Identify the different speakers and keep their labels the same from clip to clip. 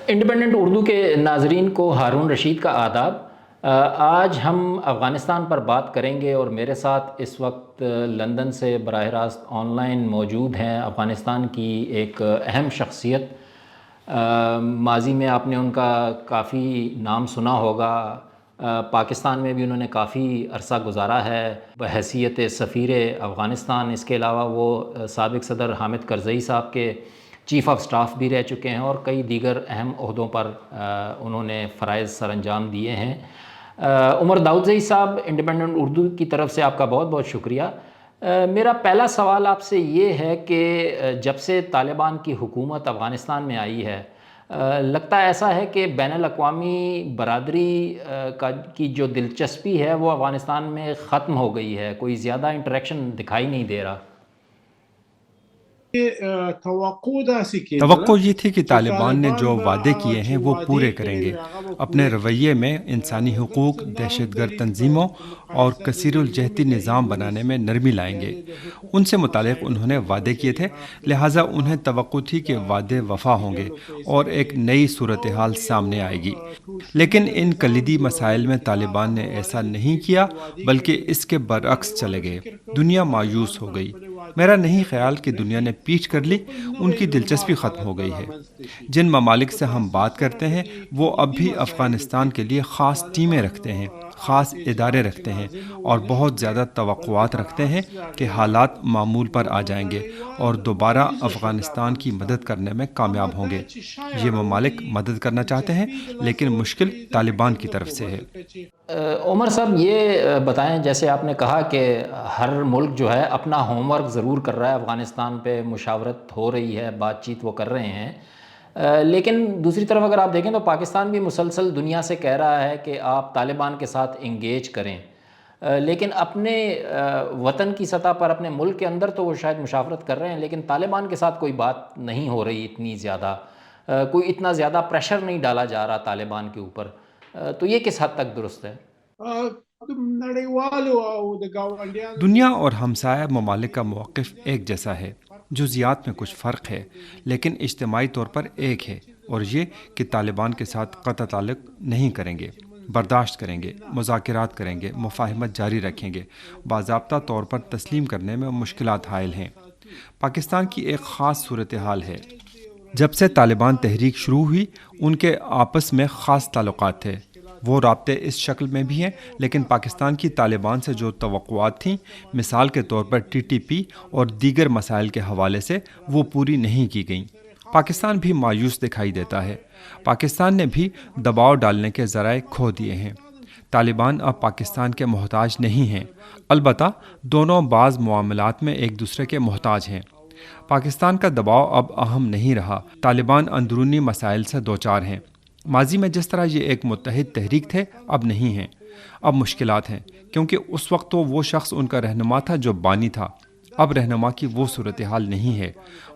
Speaker 1: Independent Urdu کے ناظرین کو ہارون رشید کا آداب۔ آج ہم افغانستان پر بات کریں گے اور میرے ساتھ اس وقت لندن سے براہ راست آن لائن موجود ہیں افغانستان کی ایک اہم شخصیت۔ ماضی میں آپ نے ان کا کافی نام سنا ہوگا، پاکستان میں بھی انہوں نے کافی عرصہ گزارا ہے بحیثیت سفیر افغانستان۔ اس کے علاوہ وہ سابق صدر حامد کرزئی صاحب کے چیف آف سٹاف بھی رہ چکے ہیں اور کئی دیگر اہم عہدوں پر انہوں نے فرائض سر انجام دیے ہیں۔ عمر داؤدزئی صاحب، انڈیپینڈنٹ اردو کی طرف سے آپ کا بہت بہت شکریہ۔ میرا پہلا سوال آپ سے یہ ہے کہ جب سے طالبان کی حکومت افغانستان میں آئی ہے، لگتا ایسا ہے کہ بین الاقوامی برادری کی جو دلچسپی ہے وہ افغانستان میں ختم ہو گئی ہے، کوئی زیادہ انٹریکشن دکھائی نہیں دے رہا۔
Speaker 2: توقع یہ تھی کہ طالبان نے جو وعدے کیے ہیں وہ پورے کریں گے۔ اپنے رویے میں انسانی حقوق، دہشت گرد تنظیموں اور کثیر الجہتی نظام بنانے میں نرمی لائیں گے۔ ان سے متعلق انہوں نے وعدے کیے تھے، لہٰذا انہیں توقع تھی کہ وعدے وفا ہوں گے اور ایک نئی صورتحال سامنے آئے گی۔ لیکن ان کلیدی مسائل میں طالبان نے ایسا نہیں کیا، بلکہ اس کے برعکس چلے گئے۔ دنیا مایوس ہو گئی۔ میرا نہیں خیال کہ دنیا نے پیچھ کر لی، ان کی دلچسپی ختم ہو گئی ہے۔ جن ممالک سے ہم بات کرتے ہیں وہ اب بھی افغانستان کے لیے خاص ٹیمیں رکھتے ہیں، خاص ادارے رکھتے ہیں اور بہت زیادہ توقعات رکھتے ہیں کہ حالات معمول پر آ جائیں گے اور دوبارہ افغانستان کی مدد کرنے میں کامیاب ہوں گے۔ یہ ممالک مدد کرنا چاہتے ہیں لیکن مشکل طالبان کی طرف سے ہے۔
Speaker 1: عمر صاحب، یہ بتائیں، جیسے آپ نے کہا کہ ہر ملک جو ہے اپنا ہوم ورک ضرور کر رہا ہے، افغانستان پہ مشاورت ہو رہی ہے، بات چیت وہ کر رہے ہیں، لیکن دوسری طرف اگر آپ دیکھیں تو پاکستان بھی مسلسل دنیا سے کہہ رہا ہے کہ آپ طالبان کے ساتھ انگیج کریں، لیکن اپنے وطن کی سطح پر، اپنے ملک کے اندر تو وہ شاید مشاورت کر رہے ہیں، لیکن طالبان کے ساتھ کوئی بات نہیں ہو رہی اتنی زیادہ، کوئی اتنا زیادہ پریشر نہیں ڈالا جا رہا طالبان کے اوپر، تو یہ کس حد تک درست ہے؟
Speaker 2: دنیا اور ہمسایہ ممالک کا موقف ایک جیسا ہے، جزیات میں کچھ فرق ہے، لیکن اجتماعی طور پر ایک ہے، اور یہ کہ طالبان کے ساتھ قطع تعلق نہیں کریں گے، برداشت کریں گے، مذاکرات کریں گے، مفاہمت جاری رکھیں گے، باضابطہ طور پر تسلیم کرنے میں مشکلات حائل ہیں۔ پاکستان کی ایک خاص صورتحال ہے۔ جب سے طالبان تحریک شروع ہوئی، ان کے آپس میں خاص تعلقات تھے۔ وہ رابطے اس شکل میں بھی ہیں، لیکن پاکستان کی طالبان سے جو توقعات تھیں، مثال کے طور پر TTP اور دیگر مسائل کے حوالے سے، وہ پوری نہیں کی گئیں۔ پاکستان بھی مایوس دکھائی دیتا ہے۔ پاکستان نے بھی دباؤ ڈالنے کے ذرائع کھو دیے ہیں۔ طالبان اب پاکستان کے محتاج نہیں ہیں، البتہ دونوں بعض معاملات میں ایک دوسرے کے محتاج ہیں۔ پاکستان کا دباؤ اب اہم نہیں رہا، طالبان اندرونی مسائل سے دوچار ہیں۔ ماضی میں جس طرح یہ ایک متحد تحریک تھے، اب نہیں ہیں۔ اب مشکلات ہیں، کیونکہ اس وقت تو وہ شخص ان کا رہنما تھا جو بانی تھا۔ اب رہنما کی وہ صورتحال نہیں ہے۔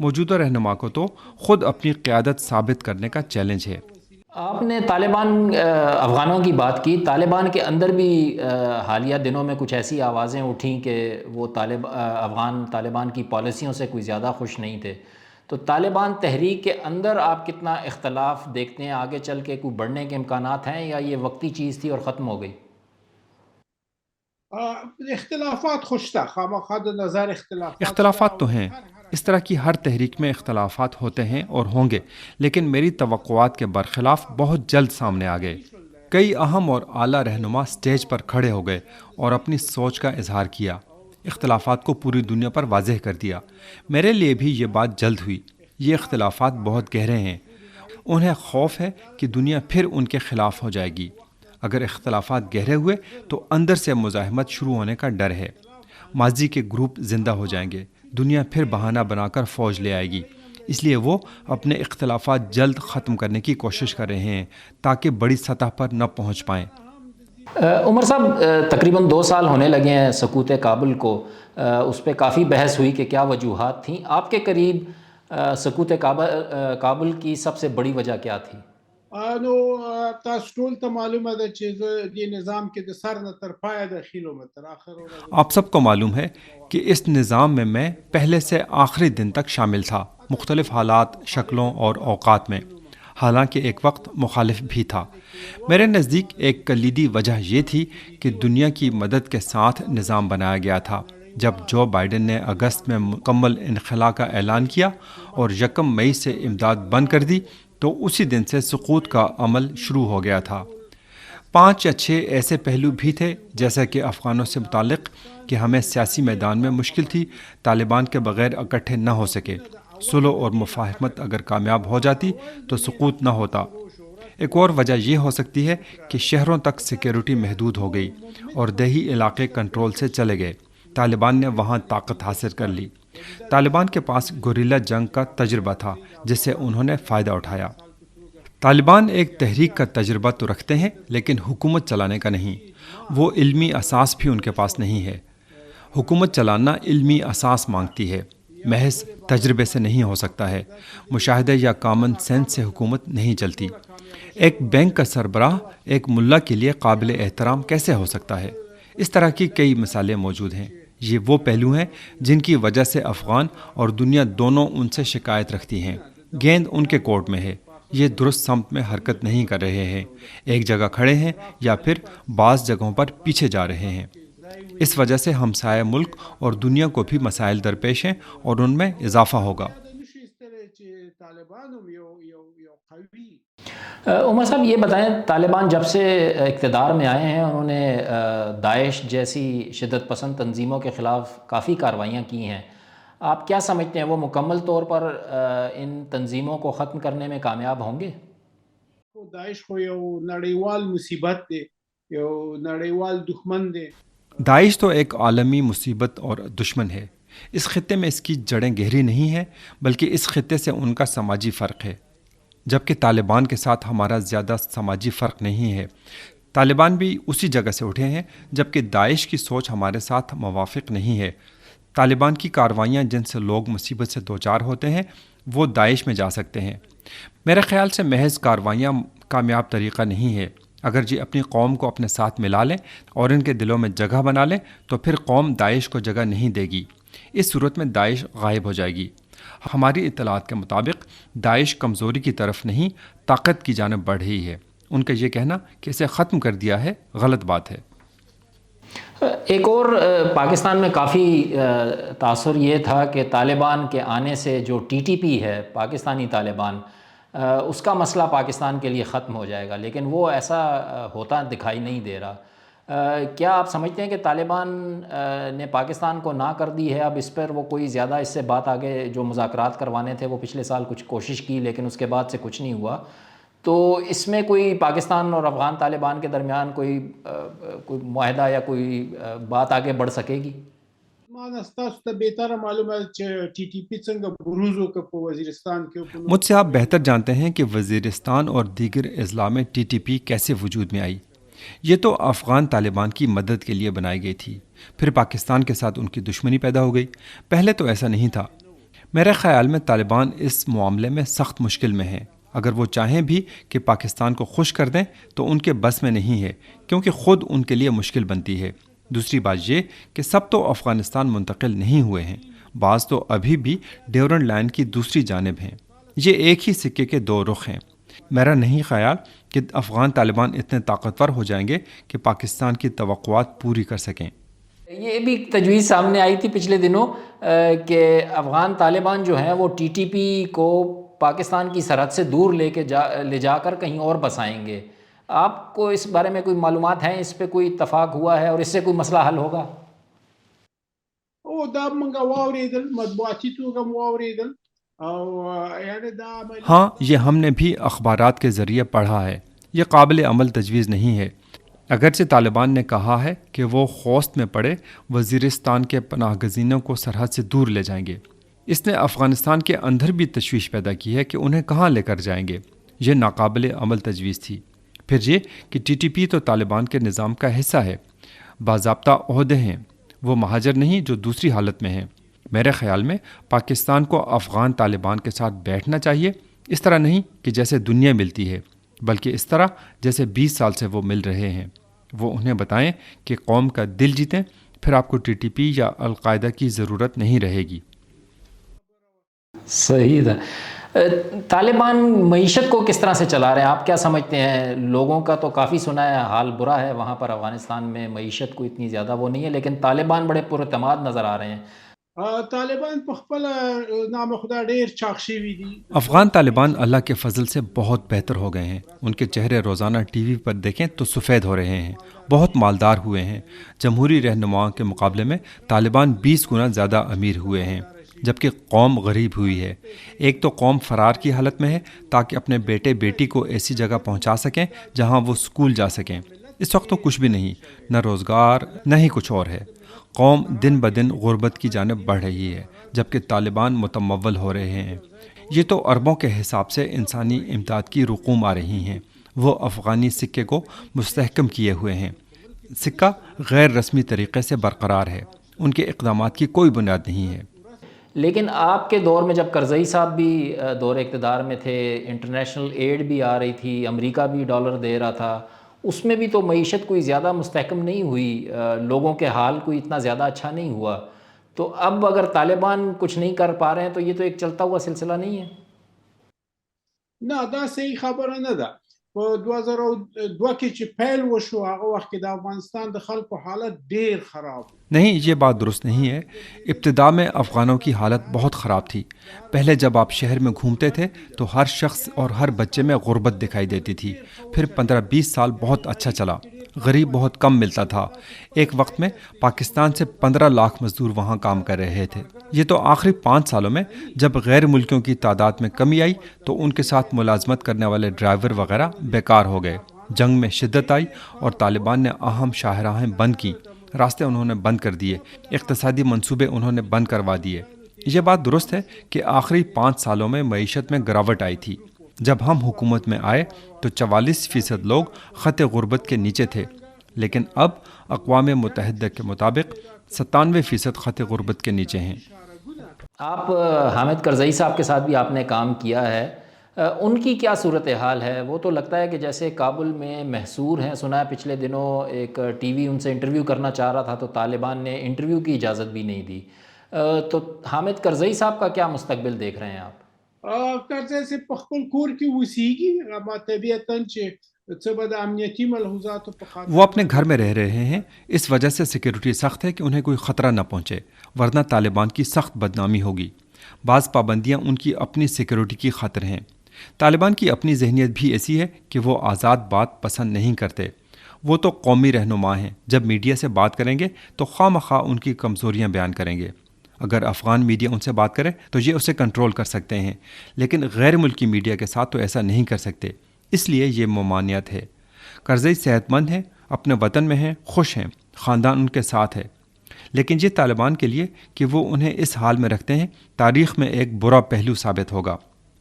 Speaker 2: موجودہ رہنما کو تو خود اپنی قیادت ثابت کرنے کا چیلنج ہے۔
Speaker 1: آپ نے طالبان افغانوں کی بات کی، طالبان کے اندر بھی حالیہ دنوں میں کچھ ایسی آوازیں اٹھیں کہ وہ افغان طالبان کی پالیسیوں سے کوئی زیادہ خوش نہیں تھے، تو طالبان تحریک کے اندر آپ کتنا اختلاف دیکھتے ہیں؟ آگے چل کے کوئی بڑھنے کے امکانات ہیں یا یہ وقتی چیز تھی اور ختم ہو گئی؟
Speaker 2: اختلافات تو ہیں، اس طرح کی ہر تحریک میں اختلافات ہوتے ہیں اور ہوں گے، لیکن میری توقعات کے برخلاف بہت جلد سامنے آ گئے۔ کئی اہم اور اعلیٰ رہنما سٹیج پر کھڑے ہو گئے اور اپنی سوچ کا اظہار کیا، اختلافات کو پوری دنیا پر واضح کر دیا۔ میرے لیے بھی یہ بات جلد ہوئی۔ یہ اختلافات بہت گہرے ہیں۔ انہیں خوف ہے کہ دنیا پھر ان کے خلاف ہو جائے گی۔ اگر اختلافات گہرے ہوئے تو اندر سے مزاحمت شروع ہونے کا ڈر ہے۔ ماضی کے گروپ زندہ ہو جائیں گے، دنیا پھر بہانہ بنا کر فوج لے آئے گی، اس لیے وہ اپنے اختلافات جلد ختم کرنے کی کوشش کر رہے ہیں تاکہ بڑی سطح پر نہ پہنچ پائیں۔
Speaker 1: عمر صاحب، تقریباً 2 سال ہونے لگے ہیں سقوط کابل کو، اس پہ کافی بحث ہوئی کہ کیا وجوہات تھیں۔ آپ کے قریب سقوط کابل کی سب سے بڑی وجہ کیا تھی؟
Speaker 2: آپ سب کو معلوم ہے کہ اس نظام میں پہلے سے آخری دن تک شامل تھا، مختلف حالات، شکلوں اور اوقات میں۔ حالانکہ ایک وقت مخالف بھی تھا۔ میرے نزدیک ایک کلیدی وجہ یہ تھی کہ دنیا کی مدد کے ساتھ نظام بنایا گیا تھا۔ جب جو بائیڈن نے اگست میں مکمل انخلاء کا اعلان کیا اور 1 مئی سے امداد بند کر دی تو اسی دن سے سقوط کا عمل شروع ہو گیا تھا۔ 5 یا 6 ایسے پہلو بھی تھے، جیسا کہ افغانوں سے متعلق کہ ہمیں سیاسی میدان میں مشکل تھی، طالبان کے بغیر اکٹھے نہ ہو سکے۔ صلح اور مفاہمت اگر کامیاب ہو جاتی تو سقوط نہ ہوتا۔ ایک اور وجہ یہ ہو سکتی ہے کہ شہروں تک سیکیورٹی محدود ہو گئی اور دیہی علاقے کنٹرول سے چلے گئے۔ طالبان نے وہاں طاقت حاصل کر لی۔ طالبان کے پاس گوریلا جنگ کا تجربہ تھا جس سے انہوں نے فائدہ اٹھایا۔ طالبان ایک تحریک کا تجربہ تو رکھتے ہیں لیکن حکومت چلانے کا نہیں۔ وہ علمی اساس بھی ان کے پاس نہیں ہے۔ حکومت چلانا علمی اساس مانگتی ہے، محض تجربے سے نہیں ہو سکتا ہے۔ مشاہدے یا کامن سینس سے حکومت نہیں چلتی۔ ایک بینک کا سربراہ ایک ملا کے لیے قابل احترام کیسے ہو سکتا ہے؟ اس طرح کی کئی مثالیں موجود ہیں۔ یہ وہ پہلو ہیں جن کی وجہ سے افغان اور دنیا دونوں ان سے شکایت رکھتی ہیں۔ گیند ان کے کورٹ میں ہے۔ یہ درست سمت میں حرکت نہیں کر رہے ہیں، ایک جگہ کھڑے ہیں یا پھر بعض جگہوں پر پیچھے جا رہے ہیں۔ اس وجہ سے ہمسایہ ملک اور دنیا کو بھی مسائل درپیش ہیں اور ان میں اضافہ ہوگا۔
Speaker 1: عمر صاحب یہ بتائیں، طالبان جب سے اقتدار میں آئے ہیں انہوں نے داعش جیسی شدت پسند تنظیموں کے خلاف کافی کارروائیاں کی ہیں۔ آپ کیا سمجھتے ہیں وہ مکمل طور پر ان تنظیموں کو ختم کرنے میں کامیاب ہوں گے؟
Speaker 3: داعش خو یو نړیوال مصیبت دی، یو نړیوال دښمن دی۔
Speaker 2: داعش تو ایک عالمی مصیبت اور دشمن ہے۔ اس خطے میں اس کی جڑیں گہری نہیں ہیں، بلکہ اس خطے سے ان کا سماجی فرق ہے، جبکہ طالبان کے ساتھ ہمارا زیادہ سماجی فرق نہیں ہے۔ طالبان بھی اسی جگہ سے اٹھے ہیں، جبکہ داعش کی سوچ ہمارے ساتھ موافق نہیں ہے۔ طالبان کی کارروائیاں جن سے لوگ مصیبت سے دوچار ہوتے ہیں وہ داعش میں جا سکتے ہیں۔ میرے خیال سے محض کارروائیاں کامیاب طریقہ نہیں ہے۔ اگر جی اپنی قوم کو اپنے ساتھ ملا لیں اور ان کے دلوں میں جگہ بنا لیں تو پھر قوم داعش کو جگہ نہیں دے گی۔ اس صورت میں داعش غائب ہو جائے گی۔ ہماری اطلاعات کے مطابق داعش کمزوری کی طرف نہیں، طاقت کی جانب بڑھ رہی ہے۔ ان کا یہ کہنا کہ اسے ختم کر دیا ہے غلط بات ہے۔
Speaker 1: ایک اور پاکستان میں کافی تاثر یہ تھا کہ طالبان کے آنے سے جو ٹی ٹی پی ہے پاکستانی طالبان، اس کا مسئلہ پاکستان کے لیے ختم ہو جائے گا، لیکن وہ ایسا ہوتا دکھائی نہیں دے رہا۔ کیا آپ سمجھتے ہیں کہ طالبان نے پاکستان کو نہ کر دی ہے اب اس پر وہ کوئی زیادہ اس سے بات آگے جو مذاکرات کروانے تھے وہ پچھلے سال کچھ کوشش کی لیکن اس کے بعد سے کچھ نہیں ہوا، تو اس میں کوئی پاکستان اور افغان طالبان کے درمیان کوئی معاہدہ یا کوئی بات آگے بڑھ سکے گی؟
Speaker 2: مجھ سے آپ بہتر جانتے ہیں کہ وزیرستان اور دیگر اضلاع میں ٹی ٹی پی کیسے وجود میں آئی۔ یہ تو افغان طالبان کی مدد کے لیے بنائی گئی تھی، پھر پاکستان کے ساتھ ان کی دشمنی پیدا ہو گئی۔ پہلے تو ایسا نہیں تھا۔ میرے خیال میں طالبان اس معاملے میں سخت مشکل میں ہیں۔ اگر وہ چاہیں بھی کہ پاکستان کو خوش کر دیں تو ان کے بس میں نہیں ہے، کیونکہ خود ان کے لیے مشکل بنتی ہے۔ دوسری بات یہ کہ سب تو افغانستان منتقل نہیں ہوئے ہیں، بعض تو ابھی بھی ڈیورنڈ لائن کی دوسری جانب ہیں۔ یہ ایک ہی سکے کے دو رخ ہیں۔ میرا نہیں خیال کہ افغان طالبان اتنے طاقتور ہو جائیں گے کہ پاکستان کی توقعات پوری کر سکیں۔
Speaker 1: یہ بھی تجویز سامنے آئی تھی پچھلے دنوں کہ افغان طالبان جو ہیں وہ ٹی ٹی پی کو پاکستان کی سرحد سے دور لے جا کر کہیں اور بسائیں گے۔ آپ کو اس بارے میں کوئی معلومات ہیں؟ اس پہ کوئی اتفاق ہوا ہے اور اس سے کوئی مسئلہ حل ہوگا؟
Speaker 2: ہاں، یہ ہم نے بھی اخبارات کے ذریعے پڑھا ہے۔ یہ قابل عمل تجویز نہیں ہے۔ اگرچہ طالبان نے کہا ہے کہ وہ خوست میں پڑے وزیرستان کے پناہ گزینوں کو سرحد سے دور لے جائیں گے۔ اس نے افغانستان کے اندر بھی تشویش پیدا کی ہے کہ انہیں کہاں لے کر جائیں گے۔ یہ ناقابل عمل تجویز تھی۔ پھر یہ کہ ٹی ٹی پی تو طالبان کے نظام کا حصہ ہے، باضابطہ عہدے ہیں، وہ مہاجر نہیں جو دوسری حالت میں ہیں۔ میرے خیال میں پاکستان کو افغان طالبان کے ساتھ بیٹھنا چاہیے، اس طرح نہیں کہ جیسے دنیا ملتی ہے، بلکہ اس طرح جیسے 20 سال سے وہ مل رہے ہیں۔ وہ انہیں بتائیں کہ قوم کا دل جیتیں، پھر آپ کو ٹی ٹی پی یا القاعدہ کی ضرورت نہیں رہے گی۔
Speaker 1: صحیح تھا۔ طالبان معیشت کو کس طرح سے چلا رہے ہیں؟ آپ کیا سمجھتے ہیں؟ لوگوں کا تو کافی سنا ہے حال برا ہے وہاں پر، افغانستان میں معیشت کو اتنی زیادہ وہ نہیں ہے، لیکن طالبان بڑے پراعتماد نظر آ رہے ہیں۔
Speaker 3: طالبان په خپل نام خدا ډیر چاق شوي دي.
Speaker 2: افغان طالبان اللہ کے فضل سے بہت بہتر ہو گئے ہیں۔ ان کے چہرے روزانہ ٹی وی پر دیکھیں تو سفید ہو رہے ہیں، بہت مالدار ہوئے ہیں۔ جمہوری رہنماؤں کے مقابلے میں طالبان 20 گنا زیادہ امیر ہوئے ہیں، جبکہ قوم غریب ہوئی ہے۔ ایک تو قوم فرار کی حالت میں ہے تاکہ اپنے بیٹے بیٹی کو ایسی جگہ پہنچا سکیں جہاں وہ اسکول جا سکیں۔ اس وقت تو کچھ بھی نہیں، نہ روزگار نہ ہی کچھ اور ہے۔ قوم دن بدن غربت کی جانب بڑھ رہی ہے، جبکہ طالبان متمول ہو رہے ہیں۔ یہ تو اربوں کے حساب سے انسانی امداد کی رقوم آ رہی ہیں۔ وہ افغانی سکے کو مستحکم کیے ہوئے ہیں۔ سکہ غیر رسمی طریقے سے برقرار ہے، ان کے اقدامات کی کوئی بنیاد نہیں ہے۔
Speaker 1: لیکن آپ کے دور میں جب کرزئی صاحب بھی دور اقتدار میں تھے، انٹرنیشنل ایڈ بھی آ رہی تھی، امریکہ بھی ڈالر دے رہا تھا، اس میں بھی تو معیشت کوئی زیادہ مستحکم نہیں ہوئی، لوگوں کے حال کوئی اتنا زیادہ اچھا نہیں ہوا۔ تو اب اگر طالبان کچھ نہیں کر پا رہے ہیں تو یہ تو ایک چلتا ہوا سلسلہ نہیں ہے؟
Speaker 3: نه دا صحیح خبره نه ده. په 2002 کې چې پیل وشو هغه وخت کې د افغانستان د خلکو حالت ډیر خراب و.
Speaker 2: نہیں، یہ بات درست نہیں ہے۔ ابتدا میں افغانوں کی حالت بہت خراب تھی۔ پہلے جب آپ شہر میں گھومتے تھے تو ہر شخص اور ہر بچے میں غربت دکھائی دیتی تھی۔ پھر 15-20 سال بہت اچھا چلا، غریب بہت کم ملتا تھا۔ ایک وقت میں پاکستان سے 15 لاکھ مزدور وہاں کام کر رہے تھے۔ یہ تو آخری 5 سالوں میں جب غیر ملکیوں کی تعداد میں کمی آئی تو ان کے ساتھ ملازمت کرنے والے ڈرائیور وغیرہ بیکار ہو گئے۔ جنگ میں شدت آئی اور طالبان نے اہم شاہراہیں بند کیں، راستے انہوں نے بند کر دیے، اقتصادی منصوبے انہوں نے بند کروا دیے۔ یہ بات درست ہے کہ آخری 5 سالوں میں معیشت میں گراوٹ آئی تھی۔ جب ہم حکومت میں آئے تو 44% لوگ خط غربت کے نیچے تھے، لیکن اب اقوام متحدہ کے مطابق 97% خط غربت کے نیچے ہیں۔
Speaker 1: آپ حامد کرزئی صاحب کے ساتھ بھی آپ نے کام کیا ہے، ان کی کیا صورتحال ہے؟ وہ تو لگتا ہے کہ جیسے کابل میں محصور ہیں، سنا ہے پچھلے دنوں ایک ٹی وی ان سے انٹرویو کرنا چاہ رہا تھا تو طالبان نے انٹرویو کی اجازت بھی نہیں دی۔ تو حامد کرزئی صاحب کا کیا مستقبل دیکھ رہے ہیں آپ؟
Speaker 3: کرزی صاحب په خپل کور کې اوسېږي، اما طبیعتاً چې څه به د امنیتي ملحوظاتو په خاطر
Speaker 2: وہ اپنے گھر میں رہ رہے ہیں، اس وجہ سے سیکیورٹی سخت ہے کہ انہیں کوئی خطرہ نہ پہنچے، ورنہ طالبان کی سخت بدنامی ہوگی۔ بعض پابندیاں ان کی اپنی سیکیورٹی کی خاطر ہیں۔ طالبان کی اپنی ذہنیت بھی ایسی ہے کہ وہ آزاد بات پسند نہیں کرتے۔ وہ تو قومی رہنما ہیں، جب میڈیا سے بات کریں گے تو خواہ مخواہ ان کی کمزوریاں بیان کریں گے۔ اگر افغان میڈیا ان سے بات کرے تو یہ اسے کنٹرول کر سکتے ہیں، لیکن غیر ملکی میڈیا کے ساتھ تو ایسا نہیں کر سکتے، اس لیے یہ ممانعت ہے۔ کرزئی صحت مند ہیں، اپنے وطن میں ہیں، خوش ہیں، خاندان ان کے ساتھ ہے، لیکن یہ طالبان کے لیے کہ وہ انہیں اس حال میں رکھتے ہیں تاریخ میں ایک برا پہلو ثابت ہوگا۔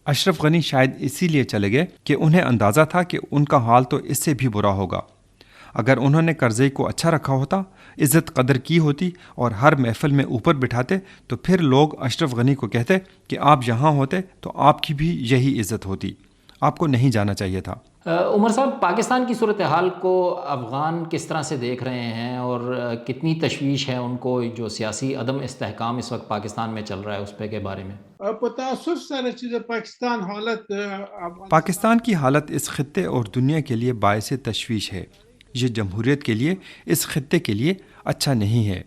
Speaker 2: اشرف غنی شاید اسی لیے چلے گئے کہ انہیں اندازہ تھا کہ ان کا حال تو اس سے بھی برا ہوگا۔ اگر انہوں نے کرزئی کو اچھا رکھا ہوتا، عزت قدر کی ہوتی اور ہر محفل میں اوپر بٹھاتے تو پھر لوگ اشرف غنی کو کہتے کہ آپ یہاں ہوتے تو آپ کی بھی یہی عزت ہوتی، آپ کو نہیں جانا چاہیے تھا۔
Speaker 1: عمر صاحب، پاکستان کی صورتحال کو افغان کس طرح سے دیکھ رہے ہیں اور کتنی تشویش ہے ان کو جو سیاسی عدم استحکام اس وقت پاکستان میں چل رہا ہے اس پہ کے بارے میں؟
Speaker 3: په تاسف سره چې د پاکستان حالت
Speaker 2: پاکستان کی حالت اس خطے اور دنیا کے لیے باعث تشویش ہے۔ یہ جمہوریت کے لیے، اس خطے کے لیے اچھا نہیں ہے۔